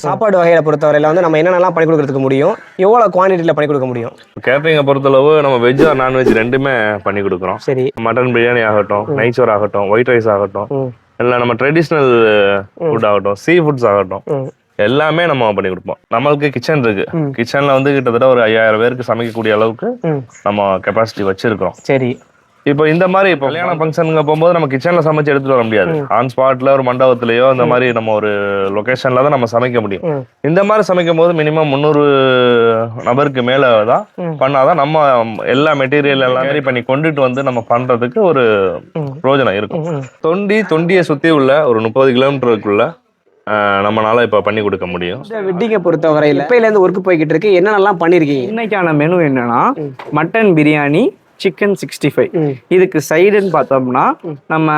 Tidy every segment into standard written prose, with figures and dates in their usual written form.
சாப்பாடு வகையை பொறுத்தவரையில வந்து நம்ம என்னென்னலாம் பண்ணி கொடுக்கறதுக்கு முடியும், எவ்வளோ குவான்டிட்டியில் பண்ணி கொடுக்க முடியும்? கேட்டரிங்கை பொறுத்தளவு நம்ம வெஜ் ஆர் நான்வெஜ் ரெண்டுமே பண்ணி கொடுக்குறோம். சரி. மட்டன் பிரியாணி ஆகட்டும், நெய்ச்சோறு ஆகட்டும், ஒயிட் ரைஸ் ஆகட்டும், இல்லை நம்ம ட்ரெடிஷ்னல் ஃபுட் ஆகட்டும், சீ ஃபுட்ஸ் ஆகட்டும், எல்லாமே நம்ம பண்ணி கொடுப்போம். நம்மளுக்கு கிச்சன் இருக்கு. கிச்சன்ல வந்து கிட்டத்தட்ட ஒரு 5000 பேருக்கு சமைக்கக்கூடிய அளவுக்கு நம்ம கெப்பாசிட்டி வச்சிருக்கோம். சரி. இப்போ இந்த மாதிரி இப்போ கல்யாண ஃபங்க்ஷனுங்க போகும்போது நம்ம கிச்சன்ல சமைச்சு எடுத்துட்டு வர முடியாது. ஆன் ஸ்பாட்ல ஒரு மண்டபத்திலேயோ இந்த மாதிரி நம்ம ஒரு லொகேஷன்ல தான் நம்ம சமைக்க முடியும். இந்த மாதிரி சமைக்கும் போது மினிமம் 300 நபருக்கு மேல தான் பண்ணாதான் நம்ம எல்லா மெட்டீரியல் எல்லாம் ரெடி பண்ணி கொண்டுட்டு வந்து நம்ம பண்றதுக்கு ஒரு பிரயோஜனம் இருக்கும். தொண்டியை சுத்தி உள்ள ஒரு 30 கிலோமீட்டருக்குள்ள நம்மளால இப்ப பண்ணி கொடுக்க முடியும். இந்த வெட்டிங்கை பொறுத்த வரையில இப்பையில இருந்து ஒர்க் போய்கிட்டு இருக்கு, என்னென்னலாம் பண்ணிருக்கீங்க? இன்னைக்கான மெனு என்னன்னா மட்டன் பிரியாணி, சிக்கன் 65. இதுக்கு சைடுன்னு பார்த்தோம்னா நம்ம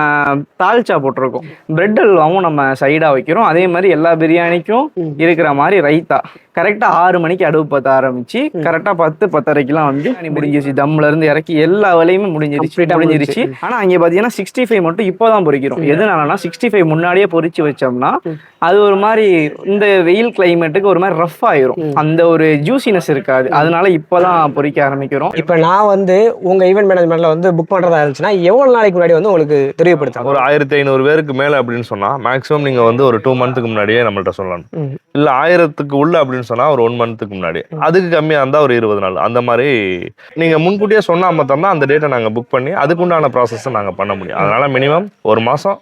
தால்ச்சா போட்டிருக்கோம், பிரெட் அல்வாவும் நம்ம சைடா வைக்கிறோம். அதே மாதிரி எல்லா பிரியாணிக்கும் இருக்கிற மாதிரி ரைத்தா. கரெக்டா 6 மணிக்கு அடுப்பு பத்த ஆரம்பிச்சு கரெக்டா 10-10:30 வந்து முடிஞ்சிருச்சு. தம்ல இருந்து இறக்கி எல்லா வேலையுமே முடிஞ்சிருச்சு. ஆனா அங்க பாத்தீங்கன்னா 65 மட்டும் இப்போதான் பொரிக்கிறோம். எதனாலனா 65 முன்னாடியே பொரிச்சு வச்சோம்னா அது ஒரு மாதிரி இந்த வெயில் கிளைமேட்டுக்கு ஒரு மாதிரி ரஃப் ஆயிரும், அந்த ஒரு ஜூசினஸ் இருக்காது. அதனால இப்பதான் பொரிக்க ஆரம்பிக்கிறோம். இப்ப நான் வந்து உங்க ஈவென்ட் மேனேஜ்மெண்ட்ல வந்து புக் பண்றதா இருந்துச்சுன்னா எவ்வளவு நாளைக்கு முன்னாடி வந்து உங்களுக்கு தெரியப்படுத்தும்? ஒரு 1500 பேருக்கு மேல அப்படின்னு சொன்னா மேக்ஸிமம் நீங்க வந்து ஒரு 2 மந்த்துக்கு முன்னாடியே நம்மள்ட்ட சொல்லலாம். இல்ல 1000க்கு உள்ள அப்படின்னு சொன்னா ஒரு 1 மந்த்துக்கு முன்னாடி, அதுக்கு கம்மியா இருந்தா ஒரு 20 நாள். அந்த மாதிரி நீங்க முன்கூட்டியே சொன்னா மட்டும்தான் அந்த டேட்டை நாங்க புக் பண்ணி அதுக்குண்டான ப்ராசஸ் நாங்க பண்ண முடியும். அதனால மினிமம் 1 மாசம்